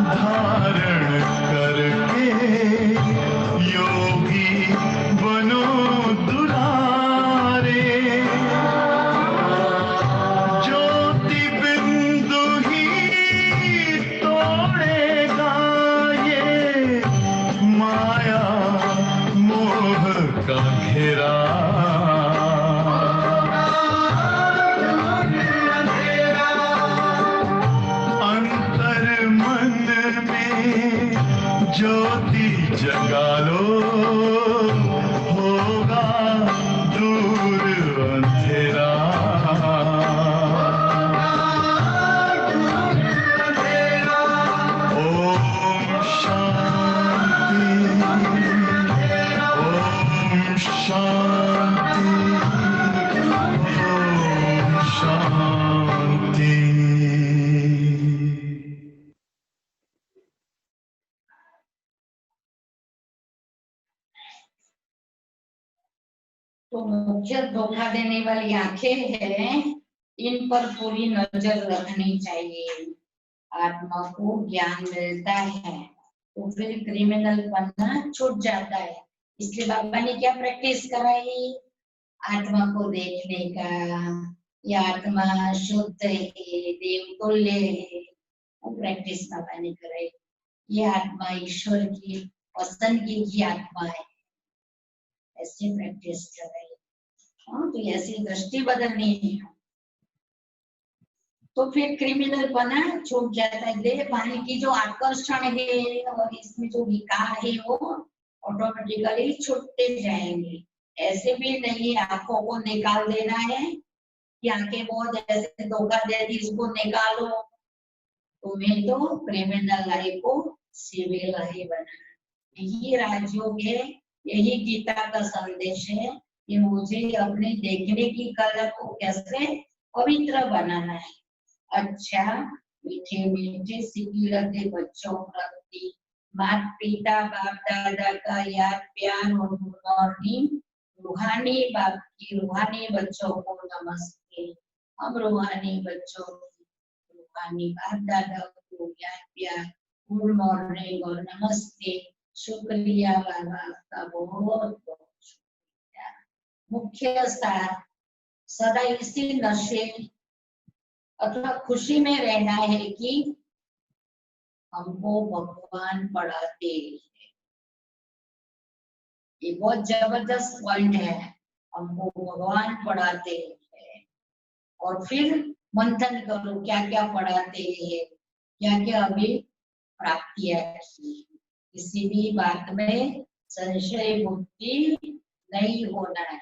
धारण करके योगी बनो दुलारे। ज्योति बिंदु ही तोड़ेगा ये माया मोह का घेरा। अंतर मन में ज्योति जगा लो, होगा दूर अंधेरा। ओम शांति ओम शांति ओम शांति। तो मुख्य धोखा देने वाली आंखें हैं, इन पर पूरी नजर रखनी चाहिए। आत्मा को ज्ञान मिलता है तो फिर क्रिमिनल बनना छूट जाता है। इसलिए बाबा ने क्या प्रैक्टिस कराई, आत्मा को देखने का, ये आत्मा शुद्ध है, देवतुल्य है, वो प्रैक्टिस बाबा ने कराई। ये आत्मा ईश्वर की पसंदगी की आत्मा है, ऐसी प्रैक्टिस कराई। हाँ, तो ऐसी दृष्टि बदलनी है तो फिर क्रिमिनल बना छूट जाता है। देह पानी की जो आकर्षण है और इसमें जो विकार है वो ऑटोमेटिकली छूटते जाएंगे। ऐसे भी नहीं आंखों को निकाल देना है कि आंखें बहुत ऐसे धोखा देती, इसको निकालो। तुम्हें तो क्रिमिनल लाइफ को सिविल लाइफ बनाना, यही राजयोग है, यही गीता का संदेश है कि मुझे अपने देखने की कला को कैसे पवित्र बनाना है। अच्छा, मीठे मीठे सिक्की रखते बच्चों प्रति माता पिता बाप दादा का याद प्यार और गुड मॉर्निंग। रूहानी बाप की रूहानी बच्चों को नमस्ते। हम रूहानी बच्चों की रूहानी बाप दादा को याद प्यार गुड मॉर्निंग और नमस्ते। शुक्रिया बाबा का बहुत बहुत। मुख्य सार सदा इसी नशे अथवा खुशी में रहना है कि हमको भगवान पढ़ाते हैं। ये बहुत जबरदस्त पॉइंट है, हमको भगवान पढ़ाते हैं। और फिर मंथन करो क्या क्या पढ़ाते हैं, क्या क्या अभी प्राप्तियां की। किसी भी बात में संशय बुद्धि नहीं होना है,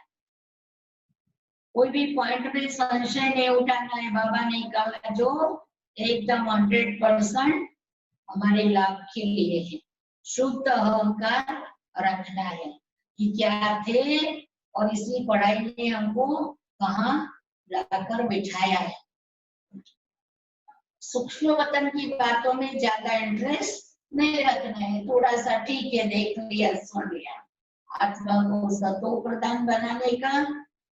कोई भी पॉइंट में संशय नहीं उठाना है। बाबा ने कहा जो एकदम 100% हमारे लाभ के लिए है। शुद्ध अहंकार रखना है कि क्या थे और इसी पढ़ाई ने हमको कहाँ लाकर बिठाया है। सूक्ष्म वतन की बातों में ज्यादा इंटरेस्ट नहीं रखना है, थोड़ा सा ठीक है देख लिया सुन लिया। आत्मा को सतो प्रधान बनाने का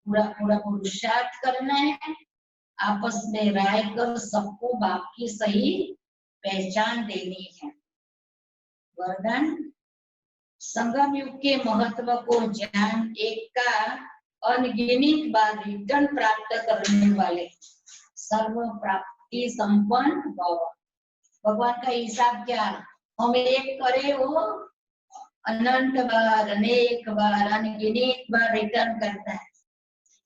पूरा पूरा पुरुषार्थ करना है। आपस में राय कर सबको बाप की सही पहचान देनी है। वरदान संगम युग के महत्व को जान एक का अनगिनत बार रिटर्न प्राप्त करने वाले सर्व प्राप्ति संपन्न भव। भगवान का हिसाब क्या, हम एक करे वो अनंत बार अनेक बार अनगिनत बार रिटर्न करता है।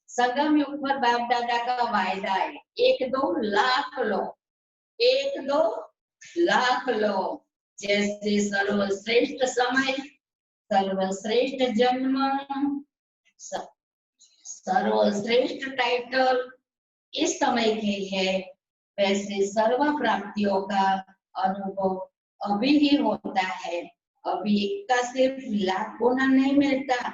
संगम युग पर बाप दादा का वायदा है 1-2 लाख लो, 1-2 लाख लो। जैसे सर्वश्रेष्ठ समय, सर्वश्रेष्ठ जन्म, सर्वश्रेष्ठ टाइटल इस समय के है, वैसे सर्व प्राप्तियों का अनुभव अभी ही होता है। अभी एक का सिर्फ लाख गुना नहीं मिलता,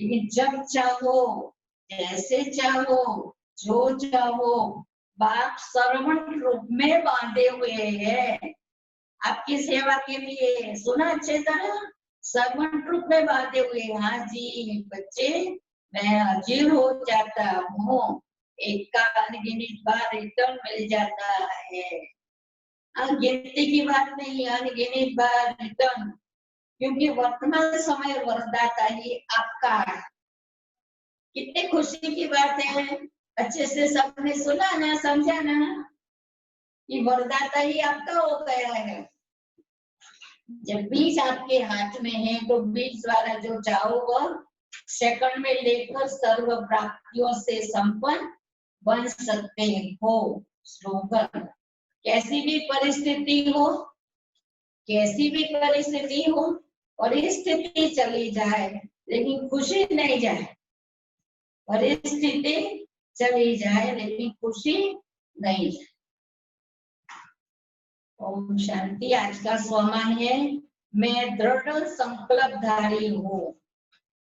लेकिन जब चाहो जैसे चाहो जो चाहो बाप सर्वण रूप में बांधे हुए हैं आपकी सेवा के लिए। सुना अच्छे तरह, सर्वण रूप में बांधे हुए। हाँ जी बच्चे, मैं हाजिर हो जाता हूँ, एक का अनगिनत बार रिटर्न मिल जाता है। गिनती की बात नहीं, अनगिनत बार रिटर्न, क्योंकि वर्तमान समय वरदाता ही आपका है। कितनी खुशी की बात है, अच्छे से सबने सुना ना, समझा ना, कि वरदाता ही आपका हो गया है। जब बीज आपके हाथ में है तो बीज द्वारा जो चाहो वह सेकंड में लेकर सर्व प्राप्तियों से संपन्न बन सकते हो। स्लोगन, कैसी भी परिस्थिति हो, कैसी भी परिस्थिति हो, परिस्थिति चली जाए लेकिन खुशी नहीं जाए। परिस्थिति चली जाए लेकिन खुशी नहीं जाए। ओम शांति। आज का स्वमान है, मैं दृढ़ संकल्पधारी हूँ।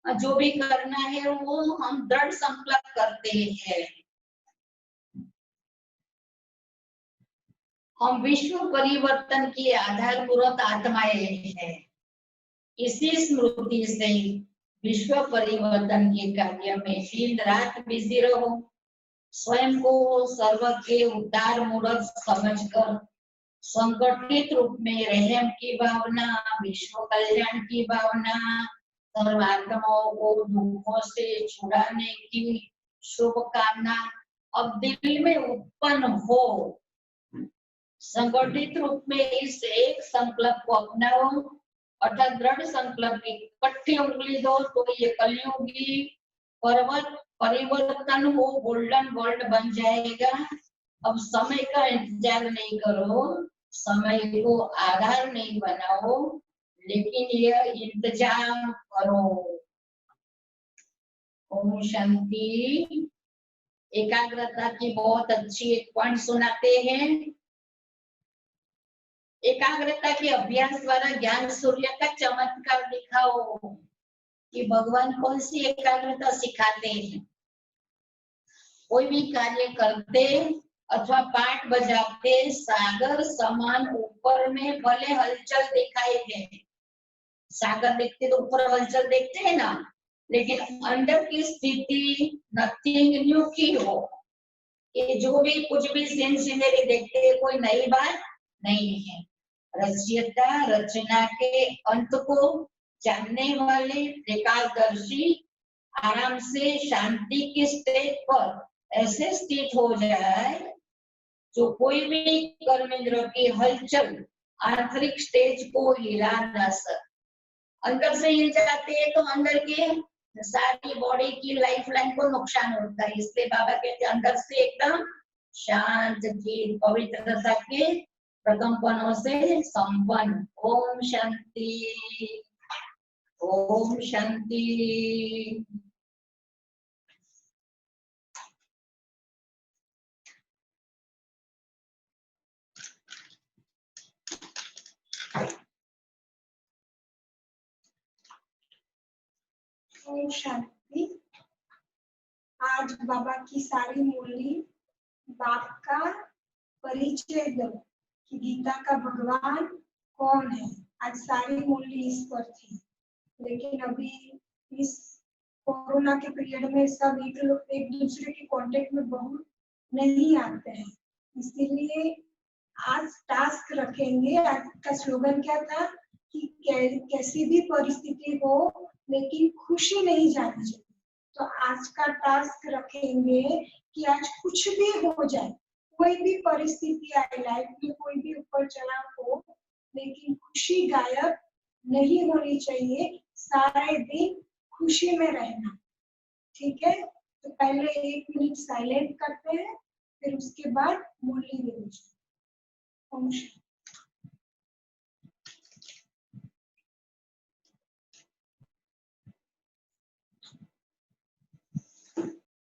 जो भी करना है वो हम दृढ़ संकल्प करते हैं। हम विश्व परिवर्तन की आधारभूत आत्माएं हैं। इसी स्मृति से विश्व परिवर्तन के कार्य में दिन रात बिजी रहो। स्वयं को सर्व के उदार मूर्त समझकर संगठित रूप में रहम की भावना, विश्व कल्याण की भावना, सर्वात्माओं को दुखों से छुड़ाने की शुभकामना अब दिल में उत्पन्न हो। संगठित रूप में इस एक संकल्प को अपनाओ, अर्थात दृढ़ संकल्प की इकट्ठी उंगली दो तो ये कलयुगी पर्वत परिवर्तन हो, गोल्डन वर्ल्ड बन जाएगा। अब समय का इंतजार नहीं करो, समय को आधार नहीं बनाओ, लेकिन यह इंतजार करो। ओम शांति। एकाग्रता की बहुत अच्छी एक पॉइंट सुनाते हैं। एकाग्रता के अभ्यास द्वारा ज्ञान सूर्य का चमत्कार दिखाओ कि भगवान कौन सी एकाग्रता सिखाते हैं। कोई भी कार्य करते अथवा पाठ बजाते सागर समान ऊपर में भले हलचल दिखाई दे। सागर देखते तो ऊपर हलचल देखते हैं ना, लेकिन अंदर की स्थिति नथिंग न्यू की हो। ये जो भी कुछ भी सीन सीनरी देखते हैं कोई नई बात नहीं है। रचयिता रचना के अंत को जानने वाले त्रिकालदर्शी आराम से शांति के स्टेज पर ऐसे स्थित हो जाए जो कोई भी कर्मेंद्र की हलचल आंतरिक स्टेज को हिला न सके। अंदर से हिल जाते हैं तो अंदर के सारी बॉडी की लाइफ लाइन को नुकसान होता है, इसलिए बाबा कहते हैं अंदर से एकदम शांत चित पवित्रता के प्रकंपनों से संपन्न। ओम शांति, ओम शांति। ओम शांति। आज बाबा की सारी मुरली बाप का परिचय दो कि गीता का भगवान कौन है। आज सारी मुरली इस पर थी, लेकिन अभी इस कोरोना के पीरियड में सब एक दूसरे के कांटेक्ट में बहुत नहीं आते हैं, इसीलिए आज टास्क रखेंगे। आज का स्लोगन क्या था कि कैसी भी परिस्थिति हो लेकिन खुशी नहीं जानी चाहिए। तो आज का टास्क रखेंगे कि आज कुछ भी हो जाए, कोई भी परिस्थिति आए लाइफ में, कोई भी ऊपर चढ़ाव हो, लेकिन खुशी गायब नहीं होनी चाहिए। सारे दिन खुशी में रहना, ठीक है। तो पहले 1 मिनट साइलेंट करते हैं, फिर उसके बाद मुरली देनी चाहिए। ओम शांति।